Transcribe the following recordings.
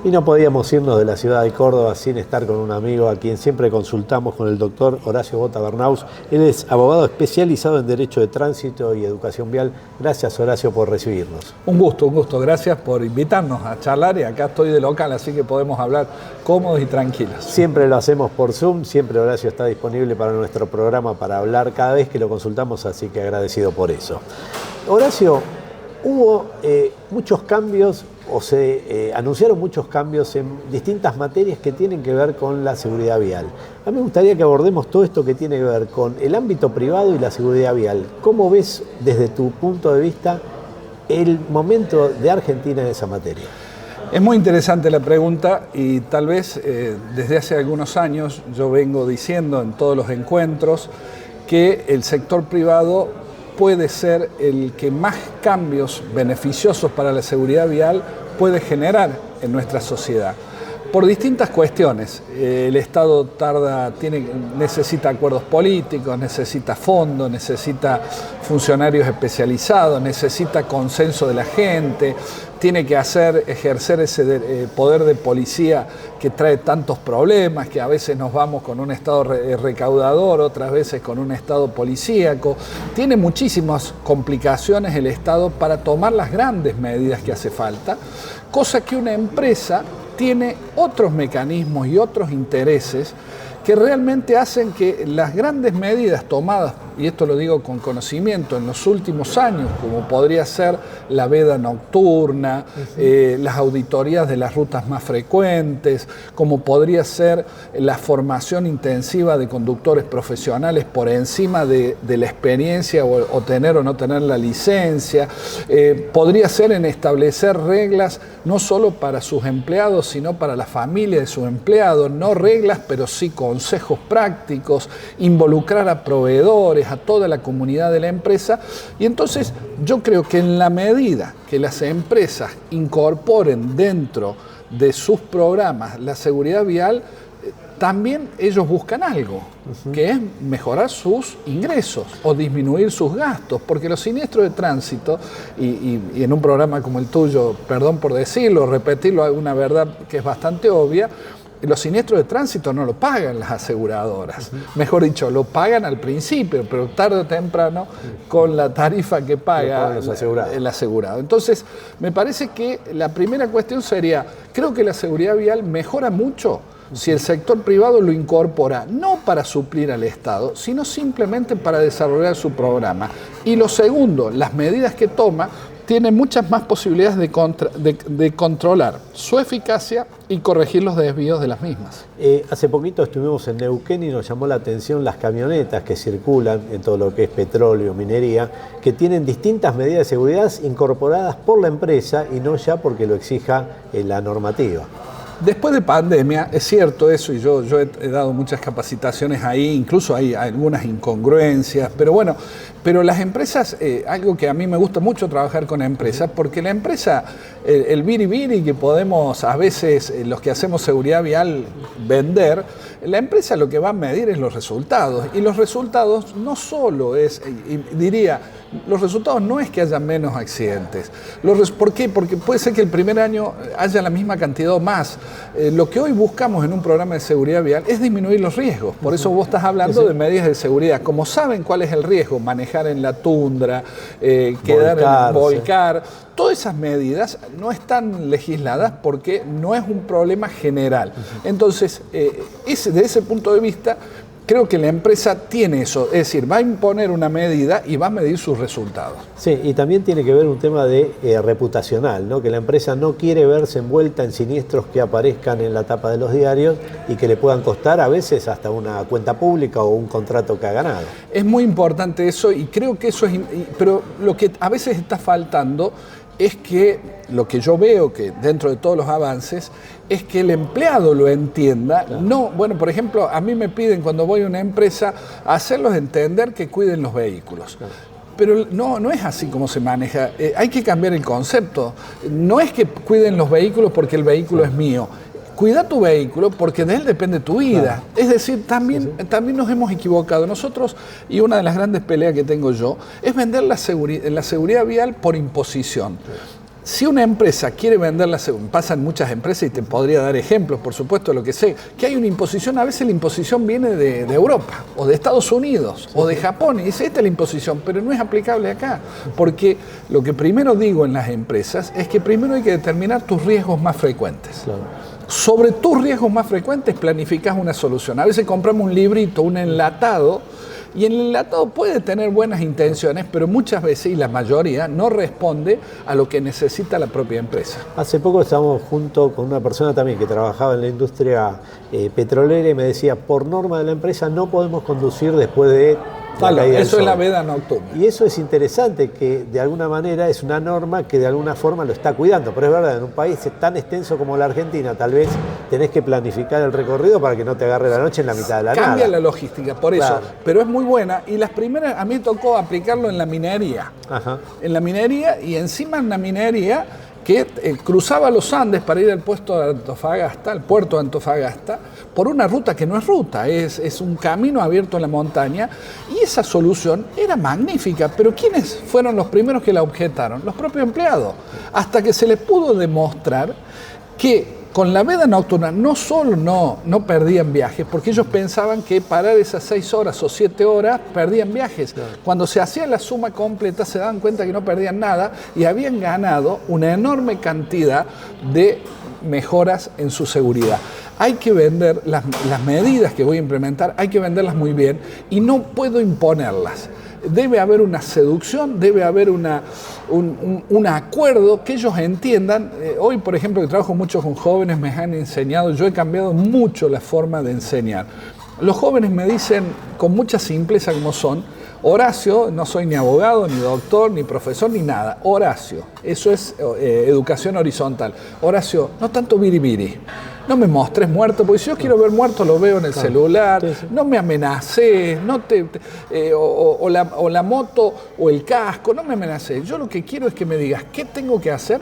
Y no podíamos irnos de la ciudad de Córdoba sin estar con un amigo a quien siempre consultamos, con el doctor Horacio Bota Bernaus. Él es abogado especializado en Derecho de Tránsito y Educación Vial. Gracias, Horacio, por recibirnos. Un gusto. Gracias por invitarnos a charlar y acá estoy de local, así que podemos hablar cómodos y tranquilos. Siempre lo hacemos por Zoom, siempre Horacio está disponible para nuestro programa para hablar cada vez que lo consultamos, así que agradecido por eso. Horacio, hubo muchos cambios o se anunciaron muchos cambios en distintas materias que tienen que ver con la seguridad vial. A mí me gustaría que abordemos todo esto que tiene que ver con el ámbito privado y la seguridad vial. ¿Cómo ves desde tu punto de vista el momento de Argentina en esa materia? Es muy interesante la pregunta y tal vez desde hace algunos años yo vengo diciendo en todos los encuentros que el sector privado puede ser el que más cambios beneficiosos para la seguridad vial puede generar en nuestra sociedad. Por distintas cuestiones. El Estado necesita acuerdos políticos, necesita fondos, necesita funcionarios especializados, necesita consenso de la gente, tiene que ejercer ese poder de policía que trae tantos problemas, que a veces nos vamos con un Estado recaudador, otras veces con un Estado policíaco. Tiene muchísimas complicaciones el Estado para tomar las grandes medidas que hace falta, cosa que una empresa tiene otros mecanismos y otros intereses que realmente hacen que las grandes medidas tomadas, y esto lo digo con conocimiento, en los últimos años, como podría ser la veda nocturna, las auditorías de las rutas más frecuentes, como podría ser la formación intensiva de conductores profesionales por encima de la experiencia o tener o no tener la licencia, podría ser en establecer reglas no solo para sus empleados, sino para la familia de sus empleados, no reglas, pero sí consejos prácticos, involucrar a proveedores, a toda la comunidad de la empresa. Y entonces yo creo que en la medida que las empresas incorporen dentro de sus programas la seguridad vial, también ellos buscan algo, que es mejorar sus ingresos o disminuir sus gastos, porque los siniestros de tránsito, y en un programa como el tuyo, perdón por decirlo, repetirlo, una verdad que es bastante obvia, los siniestros de tránsito no lo pagan las aseguradoras, mejor dicho, lo pagan al principio, pero tarde o temprano con la tarifa que paga el asegurado. Entonces, me parece que la primera cuestión sería, creo que la seguridad vial mejora mucho si el sector privado lo incorpora, no para suplir al Estado, sino simplemente para desarrollar su programa. Y lo segundo, las medidas que toma tienen muchas más posibilidades de controlar su eficacia y corregir los desvíos de las mismas. Hace poquito estuvimos en Neuquén y nos llamó la atención las camionetas que circulan en todo lo que es petróleo, minería, que tienen distintas medidas de seguridad incorporadas por la empresa y no ya porque lo exija la normativa. Después de pandemia, es cierto eso, y yo he dado muchas capacitaciones ahí, incluso hay algunas incongruencias, pero las empresas, algo que a mí me gusta mucho trabajar con empresas, porque la empresa, el biribiri que podemos a veces, los que hacemos seguridad vial, vender, la empresa lo que va a medir es los resultados, y los resultados no solo es, los resultados no es que haya menos accidentes. ¿Por qué? Porque puede ser que el primer año haya la misma cantidad o más. Lo que hoy buscamos en un programa de seguridad vial es disminuir los riesgos. Por eso vos estás hablando de medidas de seguridad. Como saben cuál es el riesgo, manejar en la tundra, volcar, todas esas medidas no están legisladas porque no es un problema general. Entonces, desde ese punto de vista, creo que la empresa tiene eso, es decir, va a imponer una medida y va a medir sus resultados. Sí, y también tiene que ver un tema de reputacional, ¿no? Que la empresa no quiere verse envuelta en siniestros que aparezcan en la tapa de los diarios y que le puedan costar a veces hasta una cuenta pública o un contrato que ha ganado. Es muy importante eso y creo que eso es, pero lo que a veces está faltando es que lo que yo veo que dentro de todos los avances es que el empleado lo entienda. Claro. No, bueno, por ejemplo, a mí me piden cuando voy a una empresa hacerlos entender que cuiden los vehículos. Claro. Pero no es así como se maneja. Hay que cambiar el concepto. No es que cuiden los vehículos porque el vehículo es mío. Cuida tu vehículo porque de él depende tu vida. Claro. Es decir, también nos hemos equivocado. Nosotros, y una de las grandes peleas que tengo yo, es vender la seguridad vial por imposición. Claro. Si una empresa quiere vender la seguridad, pasan muchas empresas y te podría dar ejemplos, por supuesto, de lo que sé, que hay una imposición, a veces la imposición viene de Europa, o de Estados Unidos, o de Japón, y dice, esta es la imposición, pero no es aplicable acá, porque lo que primero digo en las empresas es que primero hay que determinar tus riesgos más frecuentes. Claro. Sobre tus riesgos más frecuentes planificas una solución. A veces compramos un librito, un enlatado, y el enlatado puede tener buenas intenciones, pero muchas veces, y la mayoría, no responde a lo que necesita la propia empresa. Hace poco estábamos junto con una persona también que trabajaba en la industria petrolera y me decía, por norma de la empresa no podemos conducir después de la caída del sol. Eso es la veda nocturna. Y eso es interesante, que de alguna manera es una norma que de alguna forma lo está cuidando. Pero es verdad, en un país tan extenso como la Argentina, tal vez tenés que planificar el recorrido para que no te agarre la noche en la mitad de la nada. Cambia la logística, por eso. Pero es muy buena. Y las primeras, a mí me tocó aplicarlo en la minería. Ajá. En la minería, y encima en la minería que cruzaba los Andes para ir al puerto de Antofagasta, por una ruta que no es ruta, es un camino abierto en la montaña, y esa solución era magnífica, pero ¿quiénes fueron los primeros que la objetaron? Los propios empleados, hasta que se les pudo demostrar que con la veda nocturna no solo no perdían viajes, porque ellos pensaban que parar esas 6 horas o 7 horas perdían viajes. Claro. Cuando se hacía la suma completa se daban cuenta que no perdían nada y habían ganado una enorme cantidad de mejoras en su seguridad. Hay que vender las medidas que voy a implementar, hay que venderlas muy bien y no puedo imponerlas. Debe haber una seducción, debe haber un acuerdo que ellos entiendan. Hoy, por ejemplo, que trabajo mucho con jóvenes, me han enseñado, yo he cambiado mucho la forma de enseñar. Los jóvenes me dicen con mucha simpleza como son, Horacio, no soy ni abogado, ni doctor, ni profesor, ni nada. Horacio, eso es educación horizontal. Horacio, no tanto biribiri. No me mostres muerto, porque si yo quiero ver muerto lo veo en el celular. Sí, sí. No me amenaces, o la moto o el casco, no me amenaces. Yo lo que quiero es que me digas qué tengo que hacer,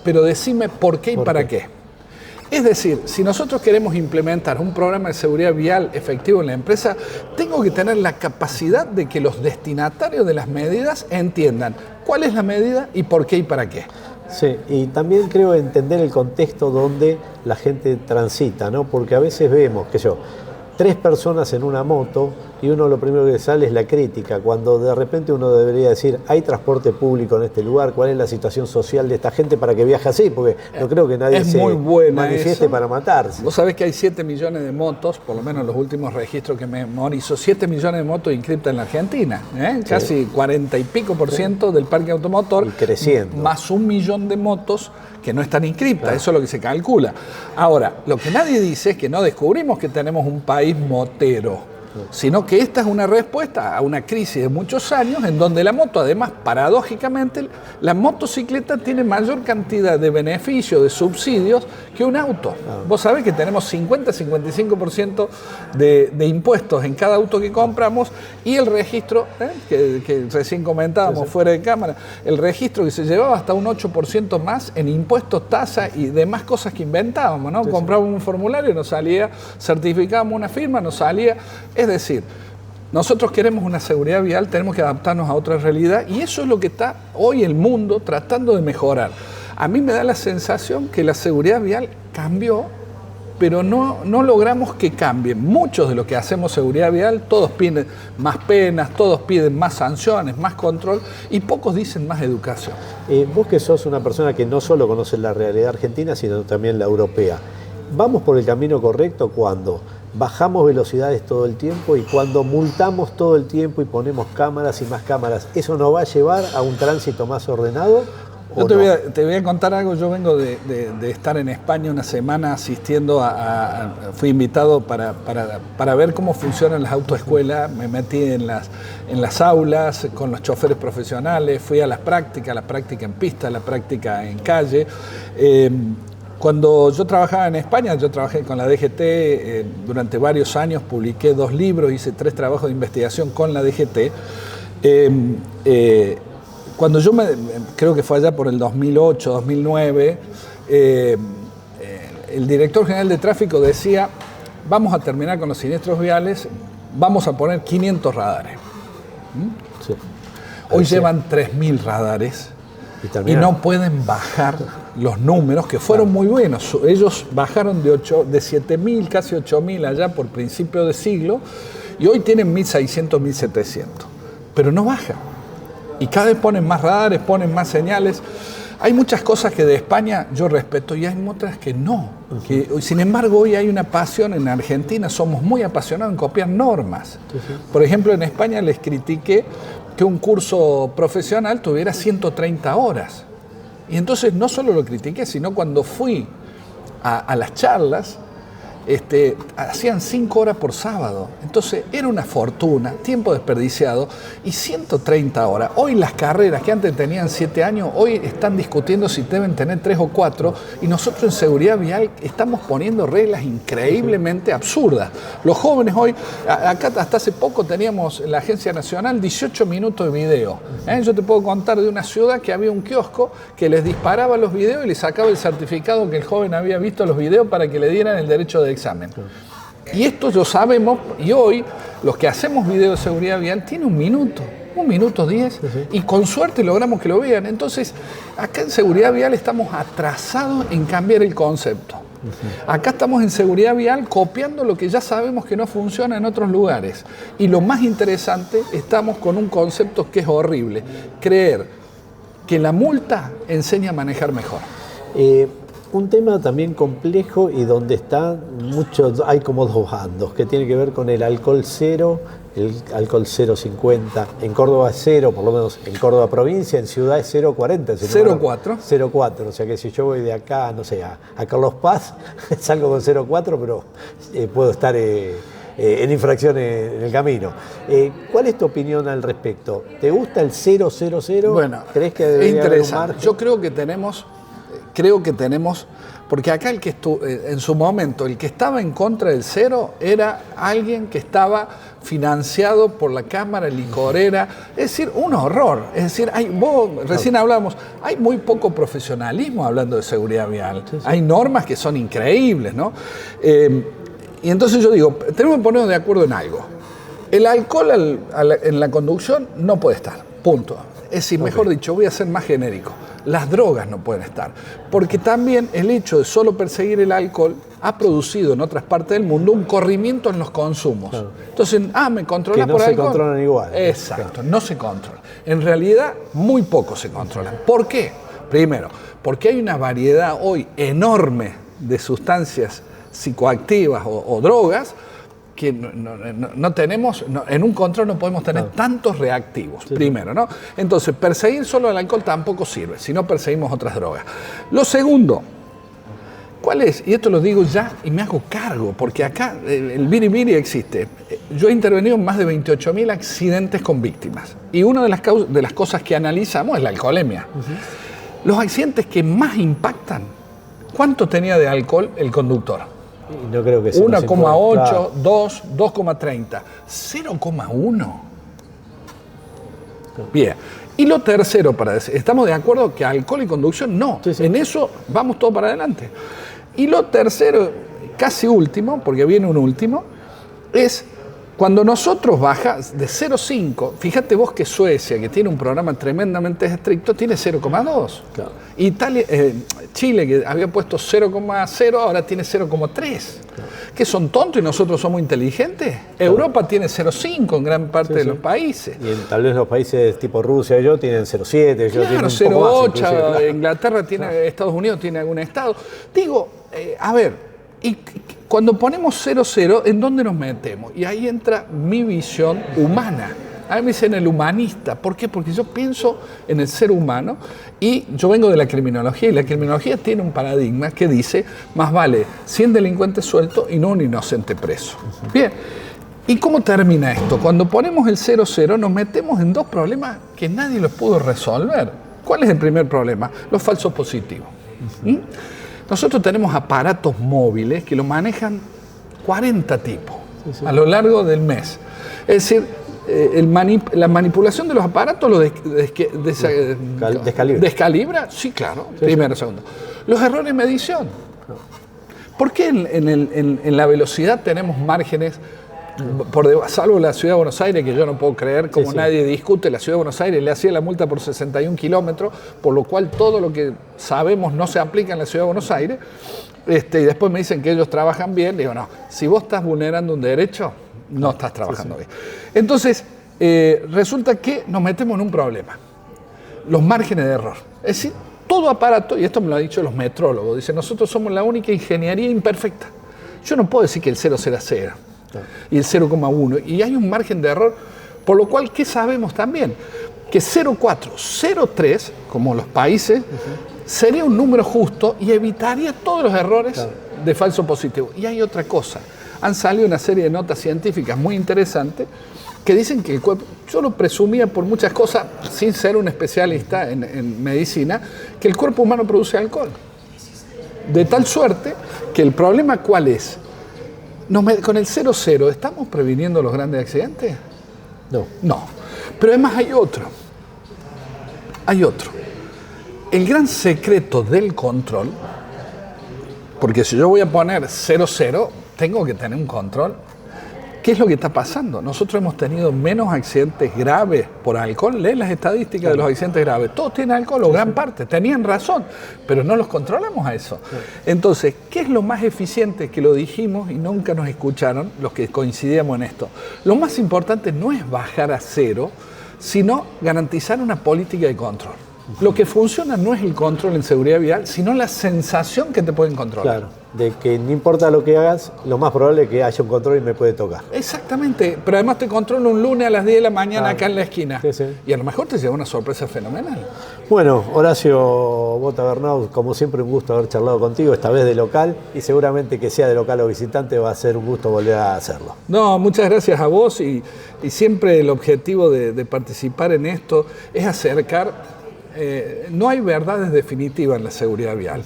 pero decime por qué y para qué. Es decir, si nosotros queremos implementar un programa de seguridad vial efectivo en la empresa, tengo que tener la capacidad de que los destinatarios de las medidas entiendan cuál es la medida y por qué y para qué. Sí, y también creo entender el contexto donde la gente transita, ¿no? Porque a veces vemos, 3 personas en una moto y uno lo primero que sale es la crítica, cuando de repente uno debería decir, ¿hay transporte público en este lugar? ¿Cuál es la situación social de esta gente para que viaje así? Porque no creo que nadie se manifieste eso para matarse. Vos sabés que hay 7 millones de motos, por lo menos los últimos registros que memorizo, 7 millones de motos inscritas en la Argentina, ¿eh? Sí. Casi 40 y pico % del parque automotor. Y creciendo. Más 1 millón de motos que no están inscriptas, claro. Eso es lo que se calcula. Ahora, lo que nadie dice es que no descubrimos que tenemos un país motero, sino que esta es una respuesta a una crisis de muchos años en donde la moto, además, paradójicamente, la motocicleta tiene mayor cantidad de beneficios, de subsidios que un auto. Vos sabés que tenemos 50-55% de impuestos en cada auto que compramos y el registro, que recién comentábamos fuera de cámara, el registro que se llevaba hasta un 8% más en impuestos, tasa y demás cosas que inventábamos, ¿no? Comprábamos un formulario, nos salía, certificábamos una firma, nos salía. Es decir, nosotros queremos una seguridad vial, tenemos que adaptarnos a otra realidad y eso es lo que está hoy el mundo tratando de mejorar. A mí me da la sensación que la seguridad vial cambió, pero no logramos que cambie. Muchos de los que hacemos seguridad vial, todos piden más penas, todos piden más sanciones, más control y pocos dicen más educación. Vos que sos una persona que no solo conoce la realidad argentina, sino también la europea, ¿vamos por el camino correcto cuando bajamos velocidades todo el tiempo y cuando multamos todo el tiempo y ponemos cámaras y más cámaras? ¿Eso nos va a llevar a un tránsito más ordenado? Yo te voy a contar algo. Yo vengo de estar en España una semana asistiendo fui invitado para ver cómo funcionan las autoescuelas. Me metí en las aulas con los choferes profesionales, fui a la práctica en pista, la práctica en calle. Cuando yo trabajaba en España, yo trabajé con la DGT durante varios años, publiqué 2 libros, hice 3 trabajos de investigación con la DGT. Cuando yo creo que fue allá por el 2008, 2009, el director general de tráfico decía, vamos a terminar con los siniestros viales, vamos a poner 500 radares. Sí. Hoy llevan 3.000 radares. y no pueden bajar los números, que fueron muy buenos. Ellos bajaron de 7.000, casi 8.000 allá por principio de siglo, y hoy tienen 1.600, 1.700. Pero no bajan. Y cada vez ponen más radares, ponen más señales. Hay muchas cosas que de España yo respeto y hay otras que no. Sin embargo, hoy hay una pasión en Argentina, somos muy apasionados en copiar normas. Por ejemplo, en España les critiqué que un curso profesional tuviera 130 horas. Y entonces no solo lo critiqué, sino cuando fui a las charlas, hacían 5 horas por sábado. Entonces era una fortuna, tiempo desperdiciado, y 130 horas. Hoy las carreras que antes tenían 7 años, hoy están discutiendo si deben tener 3 o 4, y nosotros en seguridad vial estamos poniendo reglas increíblemente absurdas. Los jóvenes hoy, acá hasta hace poco teníamos en la Agencia Nacional 18 minutos de video. Yo te puedo contar de una ciudad que había un kiosco que les disparaba los videos y les sacaba el certificado que el joven había visto los videos para que le dieran el derecho de examen. Y esto lo sabemos, y hoy los que hacemos video de seguridad vial tiene 1 minuto 10, y con suerte logramos que lo vean. Entonces, acá en seguridad vial estamos atrasados en cambiar el concepto. Acá estamos en seguridad vial copiando lo que ya sabemos que no funciona en otros lugares. Y lo más interesante, estamos con un concepto que es horrible: creer que la multa enseña a manejar mejor. Un tema también complejo y donde hay como 2 bandos, que tiene que ver con el alcohol cero, el alcohol 0,50. En Córdoba es 0, por lo menos en Córdoba provincia, en ciudad es 0,40. 0,4. 0,4, o sea que si yo voy de acá, no sé, a Carlos Paz, salgo con 0,4, pero puedo estar en infracciones en el camino. ¿Cuál es tu opinión al respecto? ¿Te gusta el 000? Bueno, ¿Crees que debería haber un margen? Yo creo que tenemos, porque acá en su momento, el que estaba en contra del 0 era alguien que estaba financiado por la Cámara Licorera. Es decir, un horror. Es decir, recién hablábamos, hay muy poco profesionalismo hablando de seguridad vial. Sí. Hay normas que son increíbles, ¿no? Y entonces yo digo, tenemos que ponernos de acuerdo en algo. El alcohol en la conducción no puede estar, punto. Es decir, mejor dicho, voy a ser más genérico. Las drogas no pueden estar, porque también el hecho de solo perseguir el alcohol ha producido en otras partes del mundo un corrimiento en los consumos. Claro. Entonces, me controla por alcohol. Que no se controlan igual. Exacto, no se controla. En realidad, muy poco se controlan. ¿Por qué? Primero, porque hay una variedad hoy enorme de sustancias psicoactivas o drogas que no tenemos, en un control no podemos tener tantos reactivos, primero, ¿no? Entonces, perseguir solo el alcohol tampoco sirve, si no perseguimos otras drogas. Lo segundo, ¿cuál es? Y esto lo digo ya y me hago cargo, porque acá el biribiri existe. Yo he intervenido en más de 28.000 accidentes con víctimas, y una de las cosas que analizamos es la alcoholemia. Los accidentes que más impactan, ¿cuánto tenía de alcohol el conductor? No creo que sea 1,8, 2, 2,30, 0,1. Bien. Y lo tercero, estamos de acuerdo que alcohol y conducción no. Sí. En eso vamos todo para adelante. Y lo tercero, casi último, porque viene un último, es cuando nosotros bajamos de 0,5, fíjate vos que Suecia, que tiene un programa tremendamente estricto, tiene 0,2. Claro. Italia, Chile, que había puesto 0,0, ahora tiene 0,3. Claro. ¿Que son tontos y nosotros somos inteligentes? Claro. Europa tiene 0,5 en gran parte de los países. Y tal vez los países tipo Rusia tienen 0,7. Claro, 0,8, Inglaterra tiene, Estados Unidos tiene algún estado. Digo, a ver, y cuando ponemos 0,0, ¿en dónde nos metemos? Y ahí entra mi visión humana. A mí me dicen el humanista. ¿Por qué? Porque yo pienso en el ser humano y yo vengo de la criminología, y la criminología tiene un paradigma que dice: más vale 100 delincuentes sueltos y no un inocente preso. Bien. ¿Y cómo termina esto? Cuando ponemos el 0,0 nos metemos en 2 problemas que nadie los pudo resolver. ¿Cuál es el primer problema? Los falsos positivos. Nosotros tenemos aparatos móviles que lo manejan 40 tipos a lo largo del mes. Es decir, la manipulación de los aparatos lo descalibra. Sí, claro, primero, segundo. Los errores de medición. ¿Por qué en la velocidad tenemos márgenes salvo la Ciudad de Buenos Aires, que yo no puedo creer, como nadie discute, la Ciudad de Buenos Aires le hacía la multa por 61 kilómetros, por lo cual todo lo que sabemos no se aplica en la Ciudad de Buenos Aires, y después me dicen que ellos trabajan bien. Digo, no, si vos estás vulnerando un derecho, no estás trabajando bien. Entonces, resulta que nos metemos en un problema, los márgenes de error. Es decir, todo aparato, y esto me lo han dicho los metrólogos, dicen, nosotros somos la única ingeniería imperfecta. Yo no puedo decir que el 0 será 0 y el 0,1, y hay un margen de error, por lo cual, ¿qué sabemos también? Que 0,4, 0,3, como los países, sería un número justo y evitaría todos los errores de falso positivo. Y hay otra cosa, han salido una serie de notas científicas muy interesantes que dicen que el cuerpo, yo lo presumía por muchas cosas, sin ser un especialista en medicina, que el cuerpo humano produce alcohol. De tal suerte que el problema, ¿cuál es? Con el 0,0, ¿estamos previniendo los grandes accidentes? No. No. Pero además hay otro. Hay otro. El gran secreto del control, porque si yo voy a poner 0,0, tengo que tener un control. ¿Qué es lo que está pasando? Nosotros hemos tenido menos accidentes graves por alcohol. Lee las estadísticas de los accidentes graves. Todos tienen alcohol, o gran parte. Tenían razón, pero no los controlamos a eso. Entonces, ¿qué es lo más eficiente? Que lo dijimos y nunca nos escucharon los que coincidíamos en esto. Lo más importante no es bajar a 0, sino garantizar una política de control. Lo que funciona no es el control en seguridad vial, sino la sensación que te pueden controlar. Claro, de que no importa lo que hagas, lo más probable es que haya un control y me puede tocar. Exactamente, pero además te controla un lunes a las 10 de la mañana acá en la esquina. Sí, sí. Y a lo mejor te lleva una sorpresa fenomenal. Bueno, Horacio Bota Bernau, como siempre un gusto haber charlado contigo, esta vez de local, y seguramente que sea de local o visitante va a ser un gusto volver a hacerlo. No, muchas gracias a vos, y siempre el objetivo de participar en esto es acercar. No hay verdades definitivas en la seguridad vial,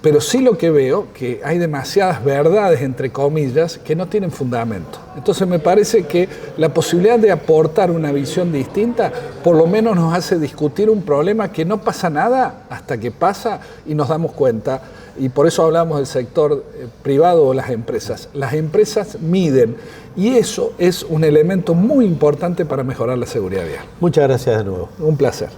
pero sí lo que veo, que hay demasiadas verdades, entre comillas, que no tienen fundamento. Entonces me parece que la posibilidad de aportar una visión distinta, por lo menos nos hace discutir un problema que no pasa nada hasta que pasa y nos damos cuenta. Y por eso hablamos del sector privado o las empresas. Las empresas miden, y eso es un elemento muy importante para mejorar la seguridad vial. Muchas gracias de nuevo. Un placer.